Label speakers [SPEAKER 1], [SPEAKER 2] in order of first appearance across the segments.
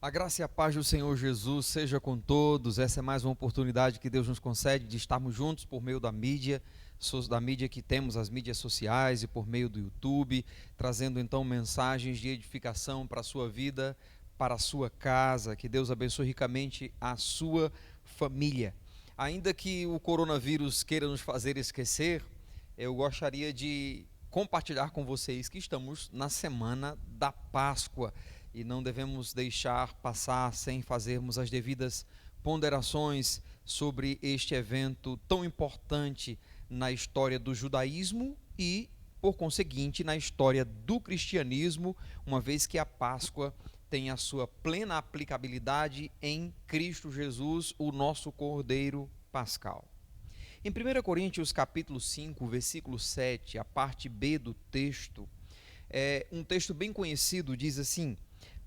[SPEAKER 1] A graça e a paz do Senhor Jesus seja com todos. Essa é mais uma oportunidade que Deus nos concede de estarmos juntos por meio da mídia que temos, as mídias sociais e por meio do YouTube, trazendo então mensagens de edificação para a sua vida, para a sua casa. Que Deus abençoe ricamente a sua família. Ainda que o coronavírus queira nos fazer esquecer, eu gostaria de compartilhar com vocês que estamos na semana da Páscoa e não devemos deixar passar sem fazermos as devidas ponderações sobre este evento tão importante na história do judaísmo e, por conseguinte, na história do cristianismo, uma vez que a Páscoa tem a sua plena aplicabilidade em Cristo Jesus, o nosso Cordeiro Pascal. Em 1 Coríntios capítulo 5, versículo 7, a parte B do texto, um texto bem conhecido, diz assim: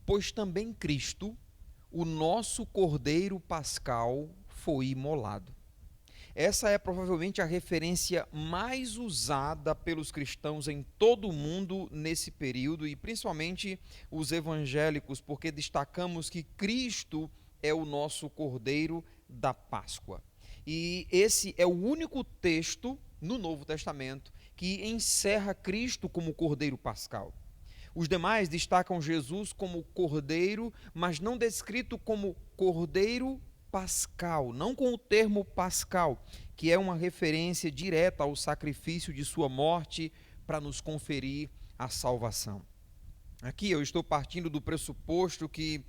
[SPEAKER 1] pois também Cristo, o nosso Cordeiro Pascal, foi imolado. Essa é provavelmente a referência mais usada pelos cristãos em todo o mundo nesse período, e principalmente os evangélicos, porque destacamos que Cristo é o nosso Cordeiro da Páscoa. E esse é o único texto no Novo Testamento que encerra Cristo como Cordeiro Pascal. Os demais destacam Jesus como Cordeiro, mas não descrito como Cordeiro Pascal, não com o termo Pascal, que é uma referência direta ao sacrifício de sua morte para nos conferir a salvação. Aqui eu estou partindo do pressuposto que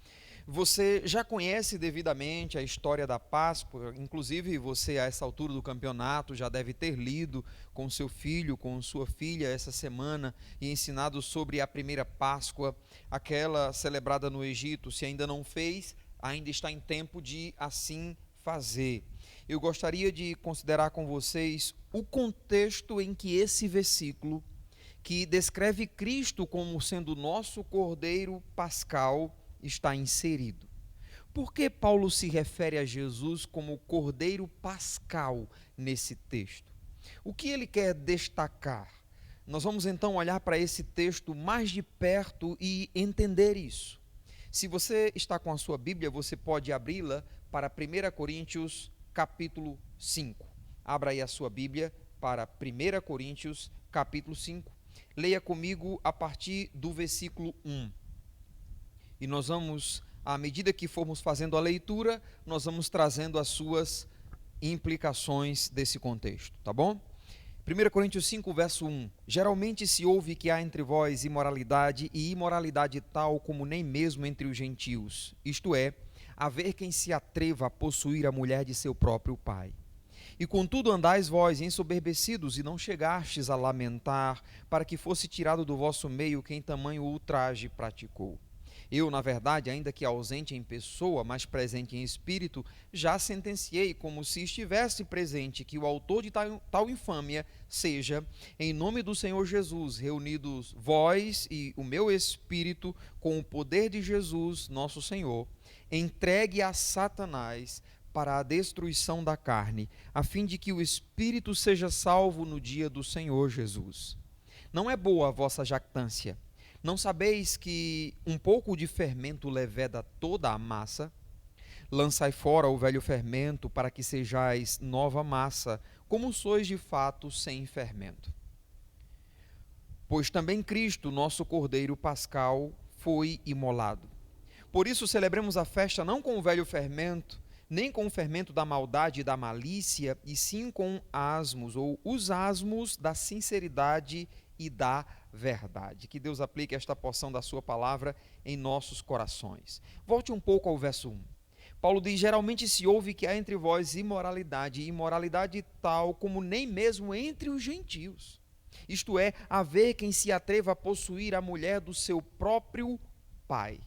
[SPEAKER 1] você já conhece devidamente a história da Páscoa, inclusive você a essa altura do campeonato já deve ter lido com seu filho, com sua filha essa semana e ensinado sobre a primeira Páscoa, aquela celebrada no Egito. Se ainda não fez, ainda está em tempo de assim fazer. Eu gostaria de considerar com vocês o contexto em que esse versículo, que descreve Cristo como sendo nosso Cordeiro Pascal, está inserido. Por que Paulo se refere a Jesus como Cordeiro Pascal nesse texto? O que ele quer destacar? Nós vamos então olhar para esse texto mais de perto e entender isso. Se você está com a sua Bíblia, você pode abri-la para 1 Coríntios capítulo 5. Abra aí a sua Bíblia para 1 Coríntios capítulo 5. Leia comigo a partir do versículo 1. E nós vamos, à medida que formos fazendo a leitura, nós vamos trazendo as suas implicações desse contexto, tá bom? 1 Coríntios 5, verso 1. Geralmente se ouve que há entre vós imoralidade, e imoralidade tal como nem mesmo entre os gentios. Isto é, haver quem se atreva a possuir a mulher de seu próprio pai. E contudo andais vós ensoberbecidos, e não chegastes a lamentar, para que fosse tirado do vosso meio quem tamanho ultraje praticou. Eu, na verdade, ainda que ausente em pessoa, mas presente em espírito, já sentenciei, como se estivesse presente, que o autor de tal infâmia seja, em nome do Senhor Jesus, reunidos vós e o meu espírito, com o poder de Jesus, nosso Senhor, entregue a Satanás para a destruição da carne, a fim de que o espírito seja salvo no dia do Senhor Jesus. Não é boa a vossa jactância. Não sabeis que um pouco de fermento leveda toda a massa? Lançai fora o velho fermento, para que sejais nova massa, como sois de fato sem fermento. Pois também Cristo, nosso Cordeiro Pascal, foi imolado. Por isso celebremos a festa não com o velho fermento, nem com o fermento da maldade e da malícia, e sim com asmos, ou os asmos da sinceridade e da verdade. Que Deus aplique esta porção da sua palavra em nossos corações. Volte um pouco ao verso 1. Paulo diz: geralmente se ouve que há entre vós imoralidade, e imoralidade tal como nem mesmo entre os gentios. Isto é, haver quem se atreva a possuir a mulher do seu próprio pai.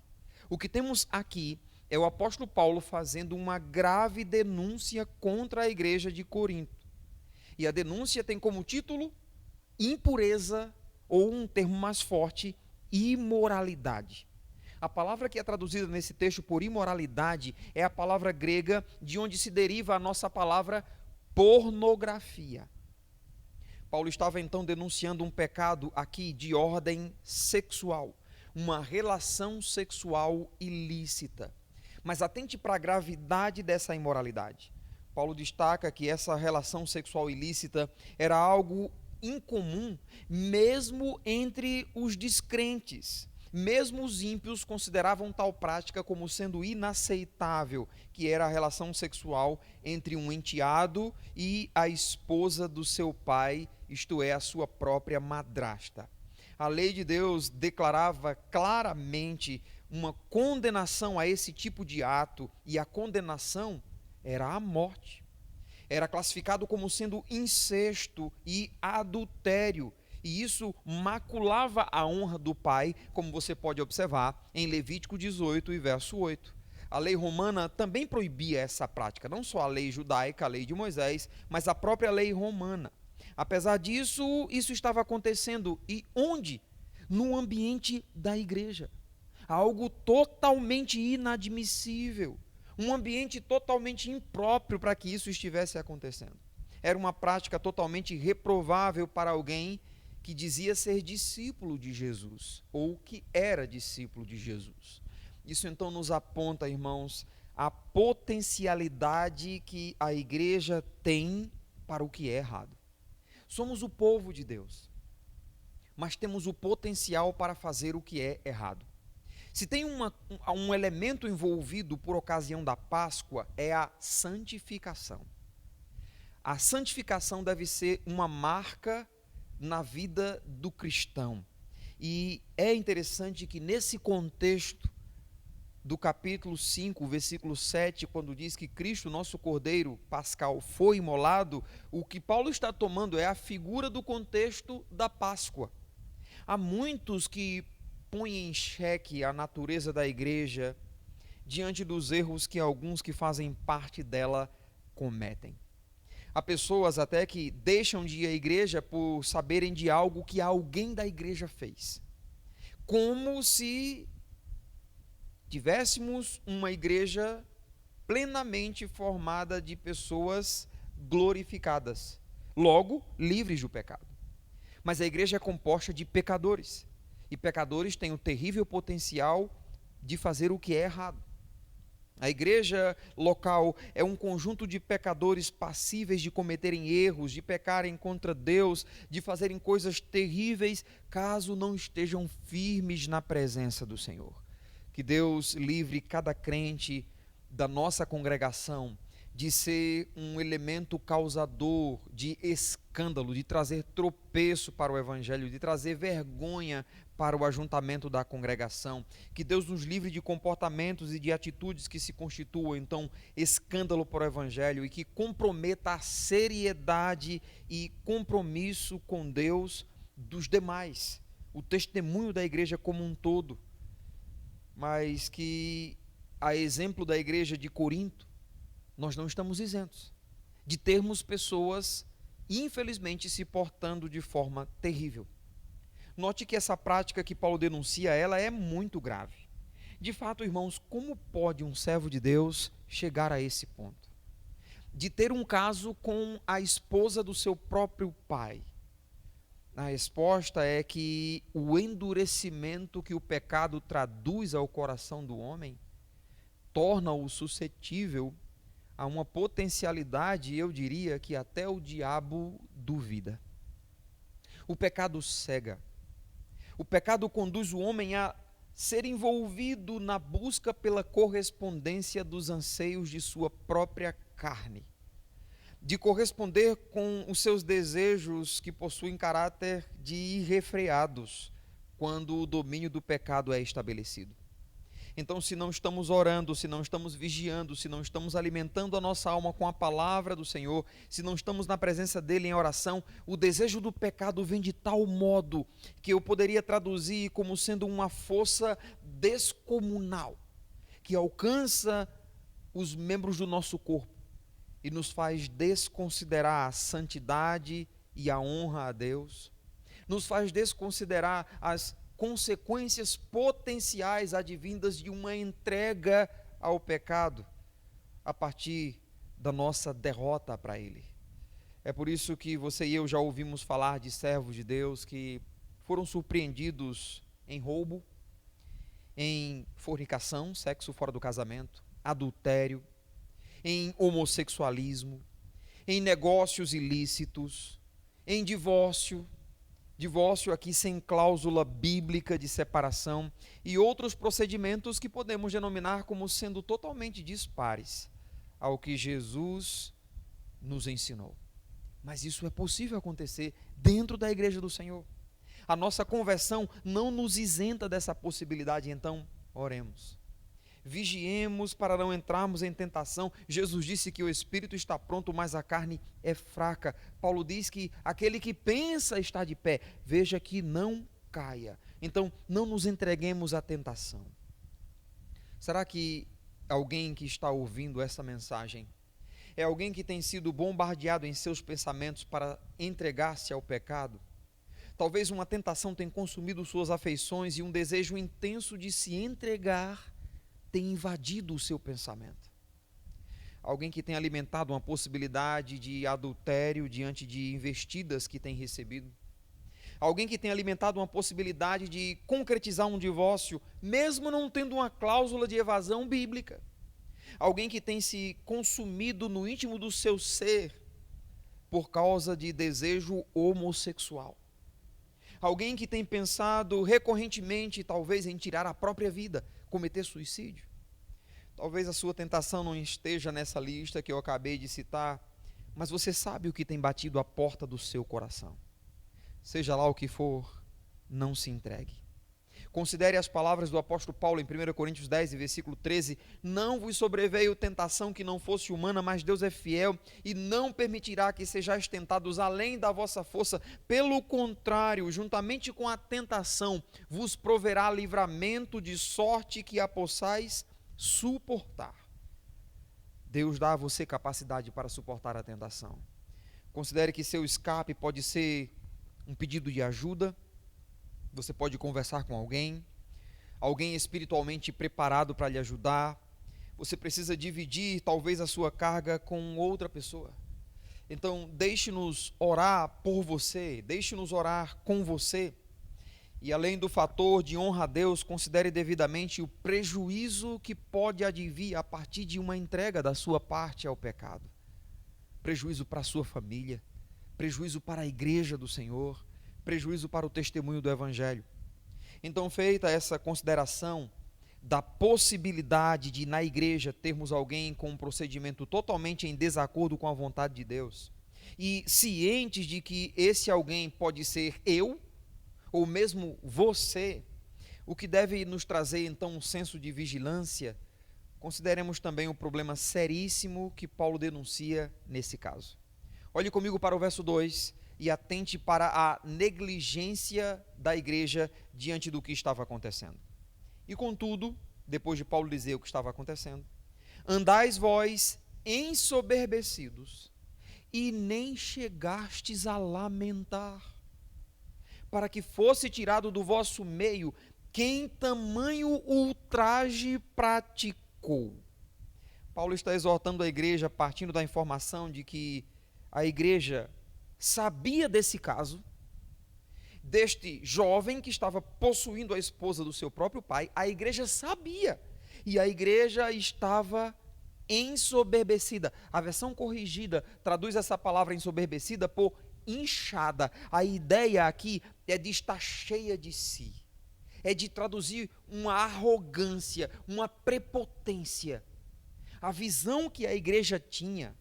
[SPEAKER 1] O que temos aqui é o apóstolo Paulo fazendo uma grave denúncia contra a igreja de Corinto. E a denúncia tem como título impureza, ou um termo mais forte, imoralidade. A palavra que é traduzida nesse texto por imoralidade é a palavra grega de onde se deriva a nossa palavra pornografia. Paulo estava então denunciando um pecado aqui de ordem sexual. uma relação sexual ilícita. Mas atente para a gravidade dessa imoralidade. Paulo destaca que essa relação sexual ilícita era algo incomum mesmo entre os descrentes. Mesmo os ímpios consideravam tal prática como sendo inaceitável, que era a relação sexual entre um enteado e a esposa do seu pai, isto é, a sua própria madrasta. A lei de Deus declarava claramente uma condenação a esse tipo de ato, e a condenação era a morte. Era classificado como sendo incesto e adultério, e isso maculava a honra do pai, como você pode observar em Levítico 18 e verso 8. A lei romana também proibia essa prática, não só a lei judaica, a lei de Moisés, mas a própria lei romana. Apesar disso, isso estava acontecendo, e onde? No ambiente da igreja. Algo totalmente inadmissível, um ambiente totalmente impróprio para que isso estivesse acontecendo. Era uma prática totalmente reprovável para alguém que dizia ser discípulo de Jesus, ou que era discípulo de Jesus. Isso então nos aponta, irmãos, a potencialidade que a igreja tem para o que é errado. Somos o povo de Deus, mas temos o potencial para fazer o que é errado. Se tem um elemento envolvido por ocasião da Páscoa, é a santificação. A santificação deve ser uma marca na vida do cristão. E é interessante que nesse contexto do capítulo 5, versículo 7, quando diz que Cristo, nosso Cordeiro Pascal, foi imolado, o que Paulo está tomando é a figura do contexto da Páscoa. Há muitos que põem em xeque a natureza da igreja diante dos erros que alguns que fazem parte dela cometem. Há pessoas até que deixam de ir à igreja por saberem de algo que alguém da igreja fez. Como se tivéssemos uma igreja plenamente formada de pessoas glorificadas, logo livres do pecado. Mas a igreja é composta de pecadores, e pecadores têm o terrível potencial de fazer o que é errado. A igreja local é um conjunto de pecadores passíveis de cometerem erros, de pecarem contra Deus, de fazerem coisas terríveis, caso não estejam firmes na presença do Senhor. Que Deus livre cada crente da nossa congregação de ser um elemento causador de escândalo, de trazer tropeço para o evangelho, de trazer vergonha para o ajuntamento da congregação. Que Deus nos livre de comportamentos e de atitudes que se constituam, então, escândalo para o evangelho e que comprometa a seriedade e compromisso com Deus dos demais, o testemunho da igreja como um todo. Mas que, a exemplo da igreja de Corinto, nós não estamos isentos de termos pessoas, infelizmente, se portando de forma terrível. Note que essa prática que Paulo denuncia, ela é muito grave. De fato, irmãos, como pode um servo de Deus chegar a esse ponto? De ter um caso com a esposa do seu próprio pai. A resposta é que o endurecimento que o pecado traduz ao coração do homem torna-o suscetível a uma potencialidade, eu diria, que até o diabo duvida. O pecado cega. O pecado conduz o homem a ser envolvido na busca pela correspondência dos anseios de sua própria carne, de corresponder com os seus desejos que possuem caráter de irrefreados, quando o domínio do pecado é estabelecido. Então, se não estamos orando, se não estamos vigiando, se não estamos alimentando a nossa alma com a palavra do Senhor, se não estamos na presença dele em oração, o desejo do pecado vem de tal modo que eu poderia traduzir como sendo uma força descomunal, que alcança os membros do nosso corpo e nos faz desconsiderar a santidade e a honra a Deus, nos faz desconsiderar as consequências potenciais advindas de uma entrega ao pecado a partir da nossa derrota para ele. É por isso que você e eu já ouvimos falar de servos de Deus que foram surpreendidos em roubo, em fornicação, sexo fora do casamento, adultério, em homossexualismo, em negócios ilícitos, em divórcio aqui sem cláusula bíblica de separação e outros procedimentos que podemos denominar como sendo totalmente dispares ao que Jesus nos ensinou. Mas isso é possível acontecer dentro da igreja do Senhor. A nossa conversão não nos isenta dessa possibilidade, então oremos. Vigiemos para não entrarmos em tentação. Jesus disse que o espírito está pronto, mas a carne é fraca. Paulo diz que aquele que pensa estar de pé, veja que não caia. Então, não nos entreguemos à tentação. Será que alguém que está ouvindo essa mensagem é alguém que tem sido bombardeado em seus pensamentos para entregar-se ao pecado? Talvez uma tentação tenha consumido suas afeições e um desejo intenso de se entregar tem invadido o seu pensamento. Alguém que tem alimentado uma possibilidade de adultério diante de investidas que tem recebido. Alguém que tem alimentado uma possibilidade de concretizar um divórcio, mesmo não tendo uma cláusula de evasão bíblica. Alguém que tem se consumido no íntimo do seu ser por causa de desejo homossexual. Alguém que tem pensado recorrentemente, talvez, em tirar a própria vida, cometer suicídio. Talvez a sua tentação não esteja nessa lista que eu acabei de citar, mas você sabe o que tem batido à porta do seu coração. Seja lá o que for, não se entregue. Considere as palavras do apóstolo Paulo em 1 Coríntios 10, versículo 13: não vos sobreveio tentação que não fosse humana, mas Deus é fiel e não permitirá que sejais tentados além da vossa força. Pelo contrário, juntamente com a tentação, vos proverá livramento, de sorte que a possais suportar. Deus dá a você capacidade para suportar a tentação. Considere que seu escape pode ser um pedido de ajuda. Você pode conversar com alguém espiritualmente preparado para lhe ajudar. Você precisa dividir talvez a sua carga com outra pessoa. Então, deixe-nos orar por você, deixe-nos orar com você. E além do fator de honra a Deus, considere devidamente o prejuízo que pode advir a partir de uma entrega da sua parte ao pecado. Prejuízo para a sua família, prejuízo para a igreja do Senhor, prejuízo para o testemunho do Evangelho. Então, feita essa consideração da possibilidade de na igreja termos alguém com um procedimento totalmente em desacordo com a vontade de Deus, e cientes de que esse alguém pode ser eu, ou mesmo você, o que deve nos trazer então um senso de vigilância, consideremos também o problema seríssimo que Paulo denuncia nesse caso. Olhe comigo para o verso 2 e atente para a negligência da igreja diante do que estava acontecendo. E contudo, depois de Paulo dizer o que estava acontecendo, andais vós ensoberbecidos e nem chegastes a lamentar, para que fosse tirado do vosso meio quem tamanho ultraje praticou. Paulo está exortando a igreja partindo da informação de que a igreja sabia desse caso, deste jovem que estava possuindo a esposa do seu próprio pai. A igreja sabia, e a igreja estava ensoberbecida. A versão corrigida traduz essa palavra ensoberbecida por inchada. A ideia aqui é de estar cheia de si, é de traduzir uma arrogância, uma prepotência. A visão que a igreja tinha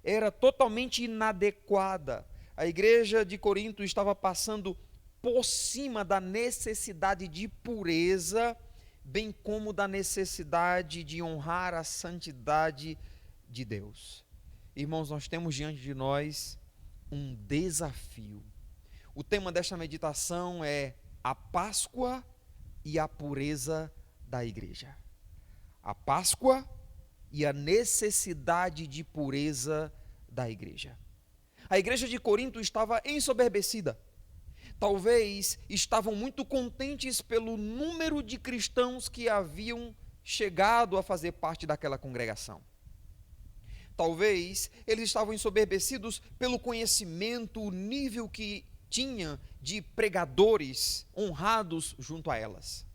[SPEAKER 1] era totalmente inadequada. A igreja de Corinto estava passando por cima da necessidade de pureza, bem como da necessidade de honrar a santidade de Deus. Irmãos, nós temos diante de nós um desafio. O tema desta meditação é a Páscoa e a pureza da igreja. A Páscoa e a necessidade de pureza da igreja. A igreja de Corinto estava ensoberbecida. Talvez estavam muito contentes pelo número de cristãos que haviam chegado a fazer parte daquela congregação. Talvez eles estavam ensoberbecidos pelo conhecimento, o nível que tinha de pregadores honrados junto a elas.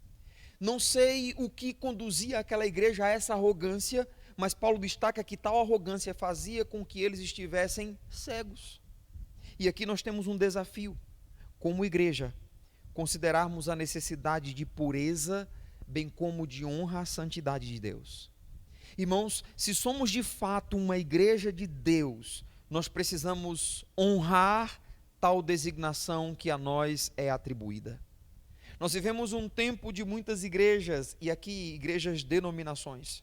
[SPEAKER 1] Não sei o que conduzia aquela igreja a essa arrogância, mas Paulo destaca que tal arrogância fazia com que eles estivessem cegos. E aqui nós temos um desafio, como igreja, considerarmos a necessidade de pureza, bem como de honra à santidade de Deus. Irmãos, se somos de fato uma igreja de Deus, nós precisamos honrar tal designação que a nós é atribuída. Nós vivemos um tempo de muitas igrejas, e aqui igrejas denominações.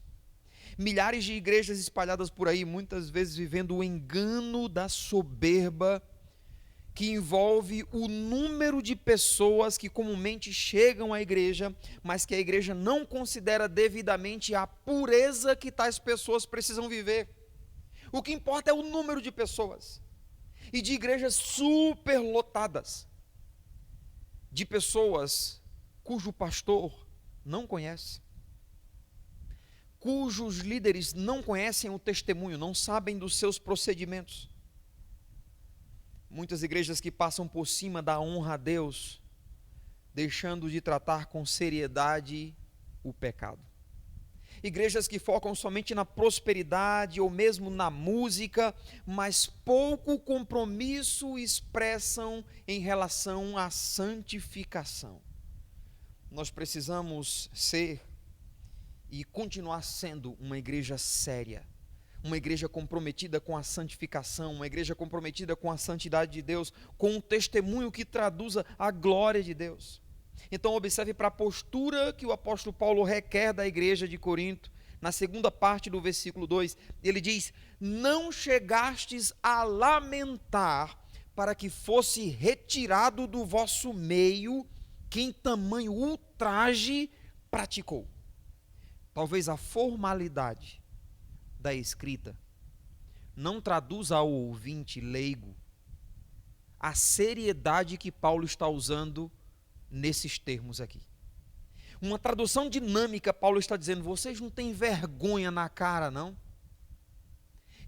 [SPEAKER 1] Milhares de igrejas espalhadas por aí, muitas vezes vivendo o engano da soberba, que envolve o número de pessoas que comumente chegam à igreja, mas que a igreja não considera devidamente a pureza que tais pessoas precisam viver. O que importa é o número de pessoas, e de igrejas superlotadas, de pessoas cujo pastor não conhece, cujos líderes não conhecem o testemunho, não sabem dos seus procedimentos. Muitas igrejas que passam por cima da honra a Deus, deixando de tratar com seriedade o pecado. Igrejas que focam somente na prosperidade ou mesmo na música, mas pouco compromisso expressam em relação à santificação. Nós precisamos ser e continuar sendo uma igreja séria, uma igreja comprometida com a santificação, uma igreja comprometida com a santidade de Deus, com um testemunho que traduza a glória de Deus. Então observe para a postura que o apóstolo Paulo requer da igreja de Corinto, na segunda parte do versículo 2, ele diz: não chegastes a lamentar para que fosse retirado do vosso meio quem tamanho ultraje praticou. Talvez a formalidade da escrita não traduz ao ouvinte leigo a seriedade que Paulo está usando nesses termos aqui. Uma tradução dinâmica, Paulo está dizendo: vocês não têm vergonha na cara, não?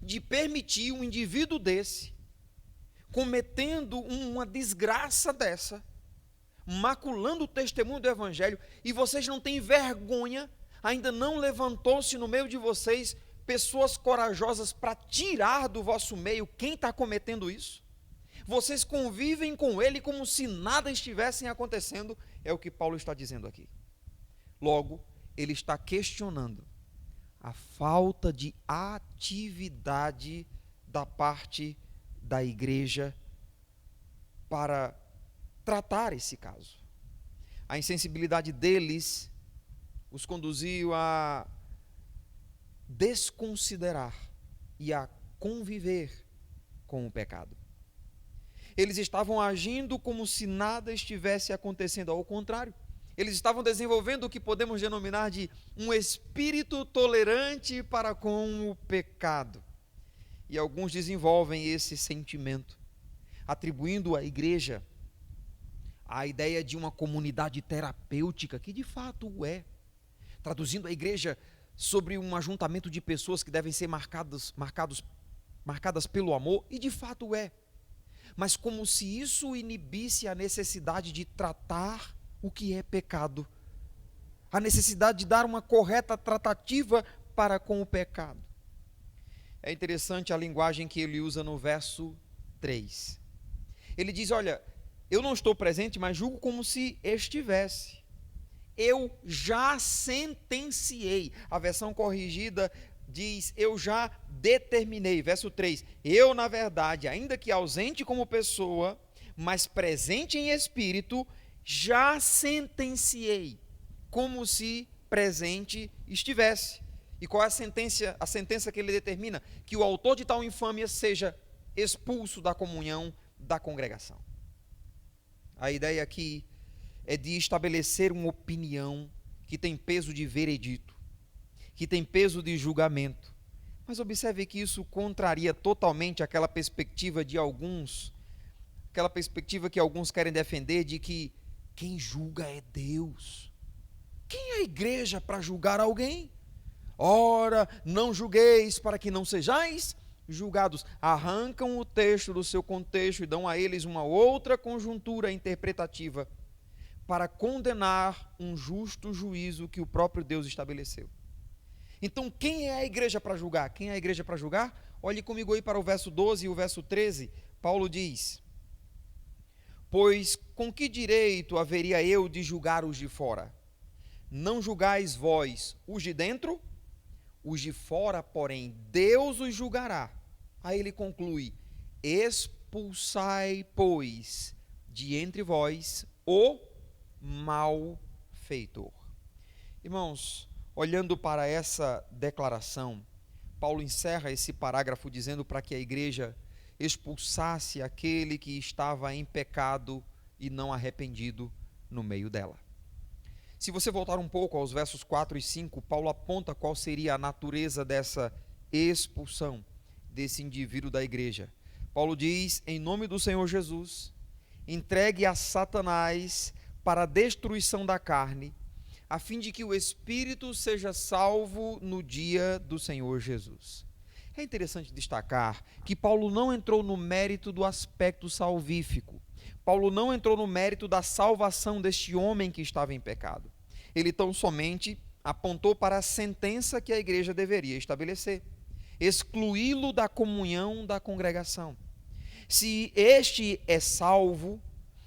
[SPEAKER 1] De permitir um indivíduo desse, cometendo uma desgraça dessa, maculando o testemunho do evangelho, e vocês não têm vergonha, ainda não levantou-se no meio de vocês pessoas corajosas para tirar do vosso meio quem está cometendo isso? Vocês convivem com ele como se nada estivesse acontecendo, é o que Paulo está dizendo aqui. Logo, ele está questionando a falta de atividade da parte da igreja para tratar esse caso. A insensibilidade deles os conduziu a desconsiderar e a conviver com o pecado. Eles estavam agindo como se nada estivesse acontecendo, ao contrário. Eles estavam desenvolvendo o que podemos denominar de um espírito tolerante para com o pecado. E alguns desenvolvem esse sentimento, atribuindo à igreja a ideia de uma comunidade terapêutica, que de fato o é. Traduzindo a igreja sobre um ajuntamento de pessoas que devem ser marcadas pelo amor, e de fato é. Mas como se isso inibisse a necessidade de tratar o que é pecado, a necessidade de dar uma correta tratativa para com o pecado. É interessante a linguagem que ele usa no verso 3. Ele diz: olha, eu não estou presente, mas julgo como se estivesse. Eu já sentenciei. A versão corrigida diz: eu já determinei. Verso 3. Eu, na verdade, ainda que ausente como pessoa, mas presente em espírito, já sentenciei, como se presente estivesse. E qual é a sentença? A sentença que ele determina: que o autor de tal infâmia seja expulso da comunhão da congregação. A ideia aqui é de estabelecer uma opinião que tem peso de veredito, que tem peso de julgamento. Mas observe que isso contraria totalmente aquela perspectiva que alguns querem defender, de que quem julga é Deus. Quem é a igreja para julgar alguém? Ora, não julgueis para que não sejais julgados. Arrancam o texto do seu contexto e dão a eles uma outra conjuntura interpretativa, para condenar um justo juízo que o próprio Deus estabeleceu. Então, quem é a igreja para julgar? Quem é a igreja para julgar? Olhe comigo aí para o verso 12 e o verso 13. Paulo diz: pois com que direito haveria eu de julgar os de fora? Não julgais vós os de dentro? Os de fora, porém, Deus os julgará. Aí ele conclui: expulsai, pois, de entre vós o malfeitor. Irmãos, olhando para essa declaração, Paulo encerra esse parágrafo dizendo para que a igreja expulsasse aquele que estava em pecado e não arrependido no meio dela. Se você voltar um pouco aos versos 4 e 5, Paulo aponta qual seria a natureza dessa expulsão desse indivíduo da igreja. Paulo diz: em nome do Senhor Jesus, entregue a Satanás para a destruição da carne, a fim de que o espírito seja salvo no dia do Senhor Jesus. É interessante destacar que Paulo não entrou no mérito do aspecto salvífico. Paulo não entrou no mérito da salvação deste homem que estava em pecado. Ele tão somente apontou para a sentença que a igreja deveria estabelecer: excluí-lo da comunhão da congregação. Se este é salvo,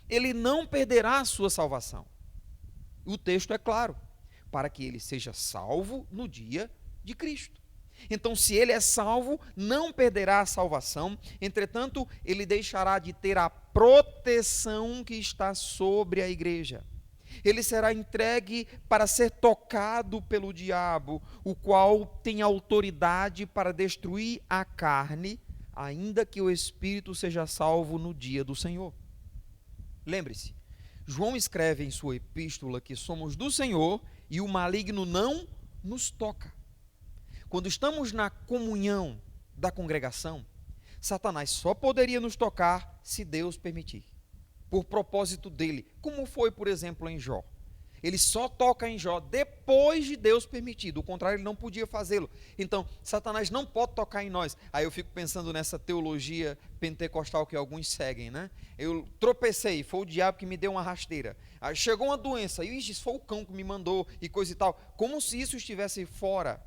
[SPEAKER 1] ele não perderá a sua salvação. O texto é claro: para que ele seja salvo no dia de Cristo. Então, se ele é salvo, não perderá a salvação, entretanto, ele deixará de ter a proteção que está sobre a igreja. Ele será entregue para ser tocado pelo diabo, o qual tem autoridade para destruir a carne, ainda que o espírito seja salvo no dia do Senhor. Lembre-se, João escreve em sua epístola que somos do Senhor e o maligno não nos toca. Quando estamos na comunhão da congregação, Satanás só poderia nos tocar se Deus permitir, por propósito dele, como foi, por exemplo, em Jó. Ele só toca em Jó depois de Deus permitir, do contrário ele não podia fazê-lo. Então, Satanás não pode tocar em nós. Aí eu fico pensando nessa teologia pentecostal que alguns seguem, né? Eu tropecei, foi o diabo que me deu uma rasteira. Aí chegou uma doença, e isso foi o cão que me mandou, e coisa e tal. Como se isso estivesse fora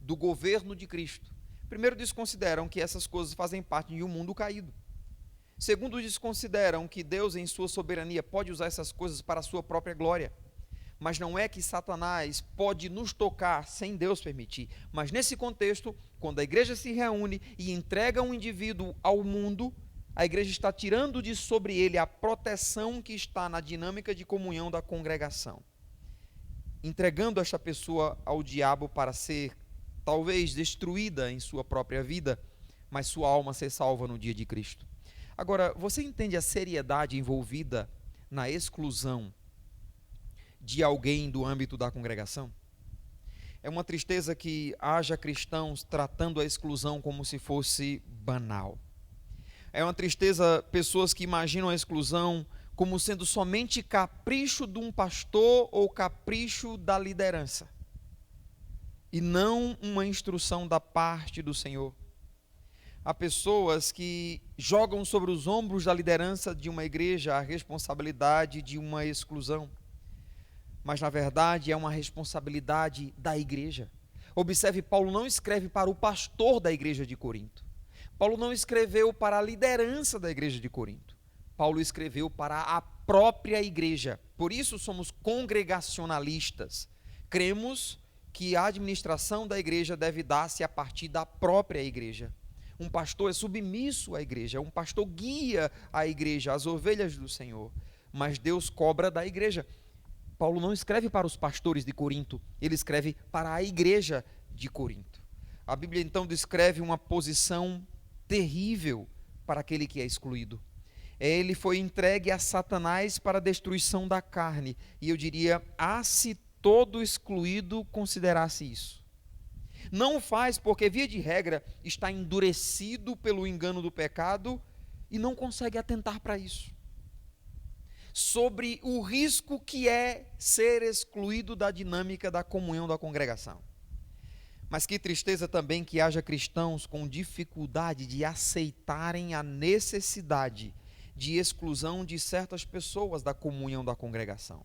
[SPEAKER 1] do governo de Cristo. Primeiro, desconsideram que essas coisas fazem parte de um mundo caído. Segundo, desconsideram que Deus, em sua soberania, pode usar essas coisas para a sua própria glória. Mas não é que Satanás pode nos tocar sem Deus permitir. Mas nesse contexto, quando a igreja se reúne e entrega um indivíduo ao mundo, a igreja está tirando de sobre ele a proteção que está na dinâmica de comunhão da congregação, entregando esta pessoa ao diabo para ser talvez destruída em sua própria vida, mas sua alma ser salva no dia de Cristo. Agora, você entende a seriedade envolvida na exclusão de alguém do âmbito da congregação? É uma tristeza que haja cristãos tratando a exclusão como se fosse banal. É uma tristeza pessoas que imaginam a exclusão como sendo somente capricho de um pastor ou capricho da liderança, e não uma instrução da parte do Senhor. Há pessoas que jogam sobre os ombros da liderança de uma igreja a responsabilidade de uma exclusão, mas na verdade é uma responsabilidade da igreja. Observe, Paulo não escreve para o pastor da igreja de Corinto. Paulo não escreveu para a liderança da igreja de Corinto. Paulo escreveu para a própria igreja. Por isso somos congregacionalistas. Cremos que a administração da igreja deve dar-se a partir da própria igreja. Um pastor é submisso à igreja, um pastor guia a igreja, as ovelhas do Senhor, mas Deus cobra da igreja. Paulo não escreve para os pastores de Corinto, ele escreve para a igreja de Corinto. A Bíblia então descreve uma posição terrível para aquele que é excluído. Ele foi entregue a Satanás para a destruição da carne, e eu diria, se todo excluído considerasse isso. Não o faz porque, via de regra, está endurecido pelo engano do pecado e não consegue atentar para isso. Sobre o risco que é ser excluído da dinâmica da comunhão da congregação. Mas que tristeza também que haja cristãos com dificuldade de aceitarem a necessidade de exclusão de certas pessoas da comunhão da congregação.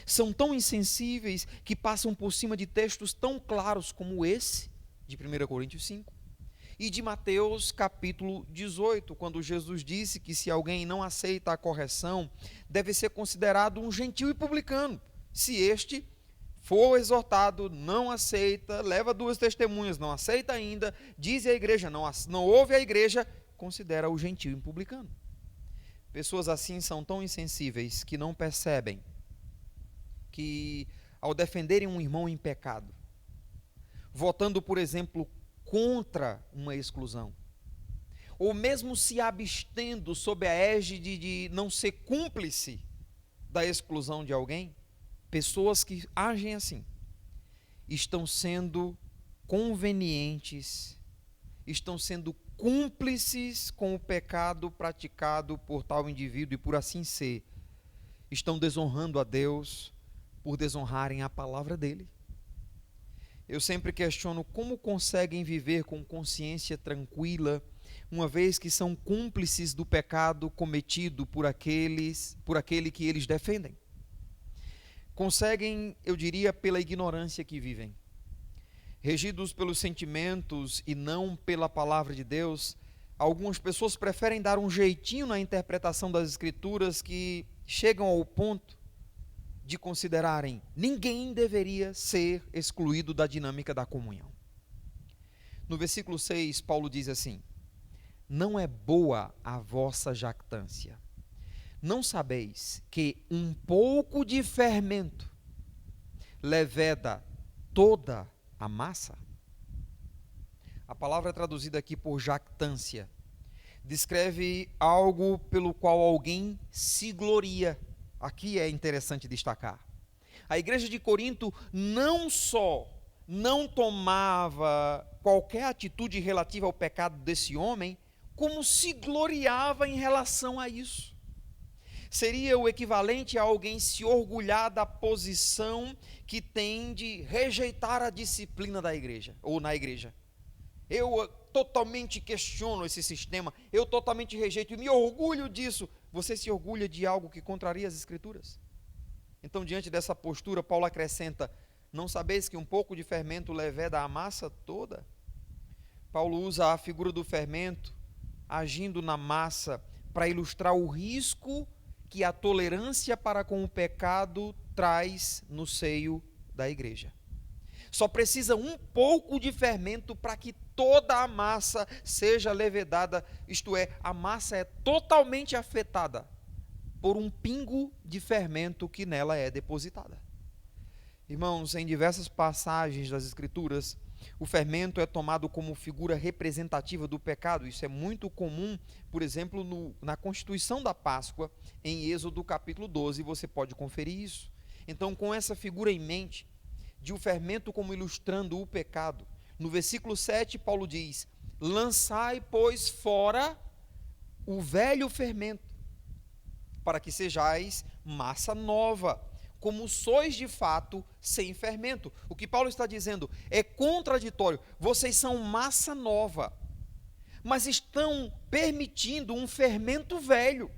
[SPEAKER 1] São tão insensíveis que passam por cima de textos tão claros como esse, de 1 Coríntios 5, e de Mateus capítulo 18, quando Jesus disse que se alguém não aceita a correção, deve ser considerado um gentil e publicano. Se este for exortado, não aceita, leva 2 testemunhas, não aceita ainda, diz a igreja, não ouve a igreja, considera o gentil e publicano. Pessoas assim são tão insensíveis que não percebem que, ao defenderem um irmão em pecado, votando, por exemplo, contra uma exclusão, ou mesmo se abstendo sob a égide de não ser cúmplice da exclusão de alguém, pessoas que agem assim estão sendo convenientes, estão sendo cúmplices com o pecado praticado por tal indivíduo e, por assim ser, estão desonrando a Deus por desonrarem a palavra dele. Eu sempre questiono como conseguem viver com consciência tranquila, uma vez que são cúmplices do pecado cometido por aquele que eles defendem. Conseguem, eu diria, pela ignorância que vivem. Regidos pelos sentimentos e não pela palavra de Deus, algumas pessoas preferem dar um jeitinho na interpretação das Escrituras que chegam ao ponto de considerarem ninguém deveria ser excluído da dinâmica da comunhão. No versículo 6, Paulo diz assim: não é boa a vossa jactância. Não sabeis que um pouco de fermento leveda toda a massa? A palavra traduzida aqui por jactância descreve algo pelo qual alguém se gloria. Aqui é interessante destacar. A igreja de Corinto não só não tomava qualquer atitude relativa ao pecado desse homem, como se gloriava em relação a isso. Seria o equivalente a alguém se orgulhar da posição que tem de rejeitar a disciplina da igreja, ou na igreja. Eu totalmente questiono esse sistema, eu totalmente rejeito e me orgulho disso. Você se orgulha de algo que contraria as Escrituras? Então, diante dessa postura, Paulo acrescenta: não sabeis que um pouco de fermento leveda a massa toda? Paulo usa a figura do fermento agindo na massa para ilustrar o risco que a tolerância para com o pecado traz no seio da igreja. Só precisa um pouco de fermento para que toda a massa seja levedada, isto é, a massa é totalmente afetada por um pingo de fermento que nela é depositada. Irmãos, em diversas passagens das Escrituras, o fermento é tomado como figura representativa do pecado. Isso é muito comum, por exemplo, na constituição da Páscoa, em Êxodo capítulo 12, você pode conferir isso. Então, com essa figura em mente, de o fermento como ilustrando o pecado, no versículo 7, Paulo diz: lançai, pois, fora o velho fermento, para que sejais massa nova, como sois de fato sem fermento. O que Paulo está dizendo é contraditório. Vocês são massa nova, mas estão permitindo um fermento velho.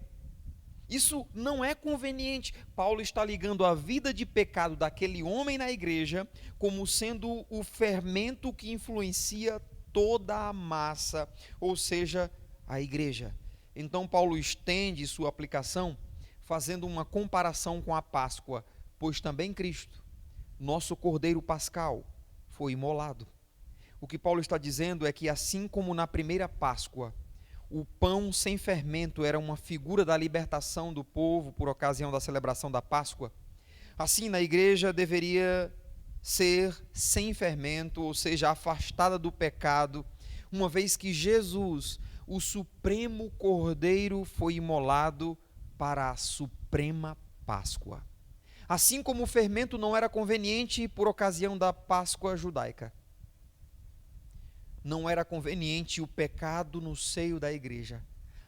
[SPEAKER 1] Isso não é conveniente. Paulo está ligando a vida de pecado daquele homem na igreja como sendo o fermento que influencia toda a massa, ou seja, a igreja. Então Paulo estende sua aplicação fazendo uma comparação com a Páscoa, pois também Cristo, nosso Cordeiro Pascal, foi imolado. O que Paulo está dizendo é que, assim como na primeira Páscoa, o pão sem fermento era uma figura da libertação do povo por ocasião da celebração da Páscoa, assim na igreja deveria ser sem fermento, ou seja, afastada do pecado, uma vez que Jesus, o supremo Cordeiro, foi imolado para a suprema Páscoa. Assim como o fermento não era conveniente por ocasião da Páscoa judaica, não era conveniente o pecado no seio da igreja.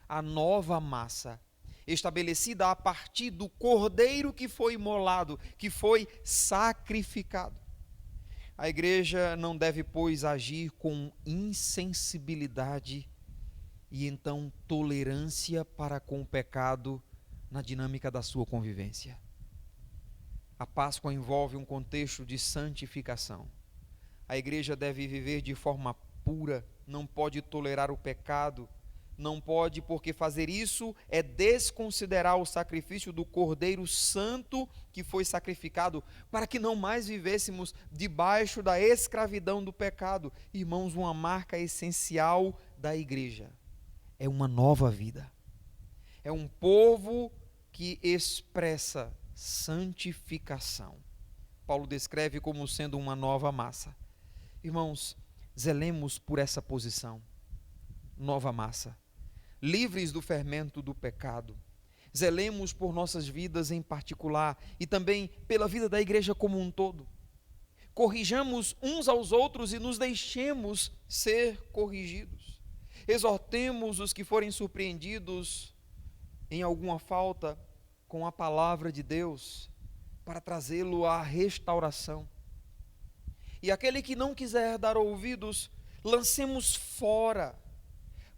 [SPEAKER 1] A nova massa, estabelecida a partir do Cordeiro que foi imolado, que foi sacrificado. A igreja não deve, pois, agir com insensibilidade e então tolerância para com o pecado na dinâmica da sua convivência. A Páscoa envolve um contexto de santificação. A igreja deve viver de forma pura, não pode tolerar o pecado, não pode, porque fazer isso é desconsiderar o sacrifício do Cordeiro Santo que foi sacrificado para que não mais vivêssemos debaixo da escravidão do pecado. Irmãos, uma marca essencial da igreja é uma nova vida. É um povo que expressa santificação. Paulo descreve como sendo uma nova massa. Irmãos, zelemos por essa posição, nova massa, livres do fermento do pecado. Zelemos por nossas vidas em particular e também pela vida da igreja como um todo. Corrijamos uns aos outros e nos deixemos ser corrigidos. Exortemos os que forem surpreendidos em alguma falta com a palavra de Deus para trazê-lo à restauração. E aquele que não quiser dar ouvidos, lancemos fora,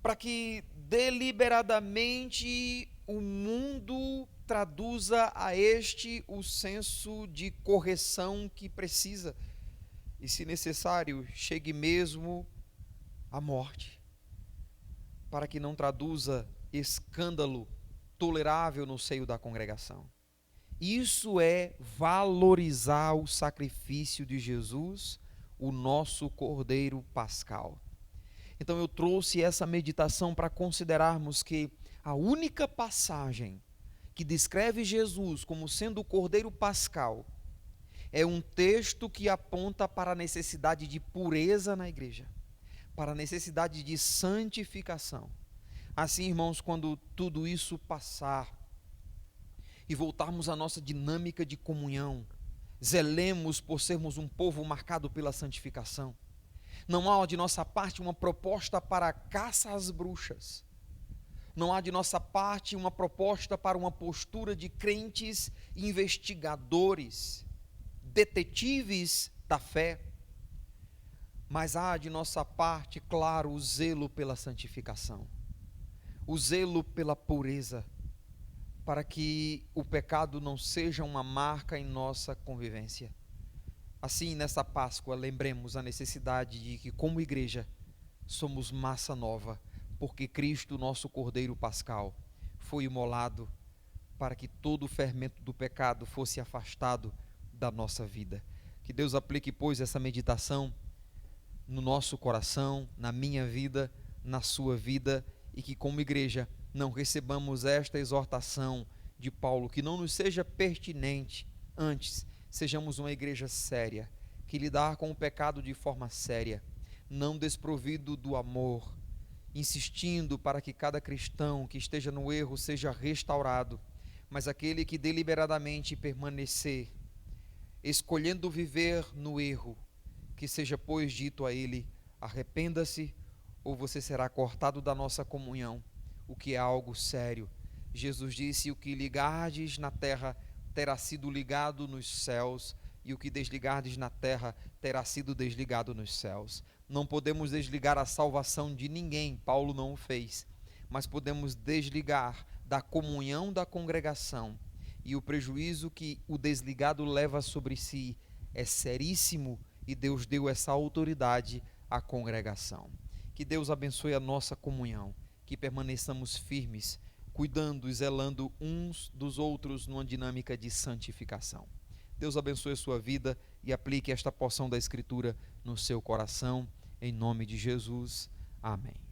[SPEAKER 1] para que deliberadamente o mundo traduza a este o senso de correção que precisa, e se necessário, chegue mesmo à morte, para que não traduza escândalo tolerável no seio da congregação. Isso é valorizar o sacrifício de Jesus, o nosso Cordeiro Pascal. Então eu trouxe essa meditação para considerarmos que a única passagem que descreve Jesus como sendo o Cordeiro Pascal é um texto que aponta para a necessidade de pureza na igreja, para a necessidade de santificação. Assim, irmãos, quando tudo isso passar e voltarmos à nossa dinâmica de comunhão, zelemos por sermos um povo marcado pela santificação. Não há de nossa parte uma proposta para a caça às bruxas. Não há de nossa parte uma proposta para uma postura de crentes investigadores, detetives da fé. Mas há de nossa parte, claro, o zelo pela santificação, o zelo pela pureza, para que o pecado não seja uma marca em nossa convivência. Assim, nessa Páscoa, lembremos a necessidade de que, como igreja, somos massa nova, porque Cristo, nosso Cordeiro Pascal, foi imolado para que todo o fermento do pecado fosse afastado da nossa vida. Que Deus aplique, pois, essa meditação no nosso coração, na minha vida, na sua vida, e que, como igreja, não recebamos esta exortação de Paulo, que não nos seja pertinente, antes, sejamos uma igreja séria, que lidar com o pecado de forma séria, não desprovido do amor, insistindo para que cada cristão que esteja no erro seja restaurado, mas aquele que deliberadamente permanecer, escolhendo viver no erro, que seja, pois, dito a ele: arrependa-se, ou você será cortado da nossa comunhão, o que é algo sério. Jesus disse: o que ligardes na terra terá sido ligado nos céus, e o que desligardes na terra terá sido desligado nos céus. Não podemos desligar a salvação de ninguém, Paulo não o fez, mas podemos desligar da comunhão da congregação, e o prejuízo que o desligado leva sobre si é seríssimo, e Deus deu essa autoridade à congregação. Que Deus abençoe a nossa comunhão, que permaneçamos firmes, cuidando e zelando uns dos outros numa dinâmica de santificação. Deus abençoe a sua vida e aplique esta porção da Escritura no seu coração, em nome de Jesus. Amém.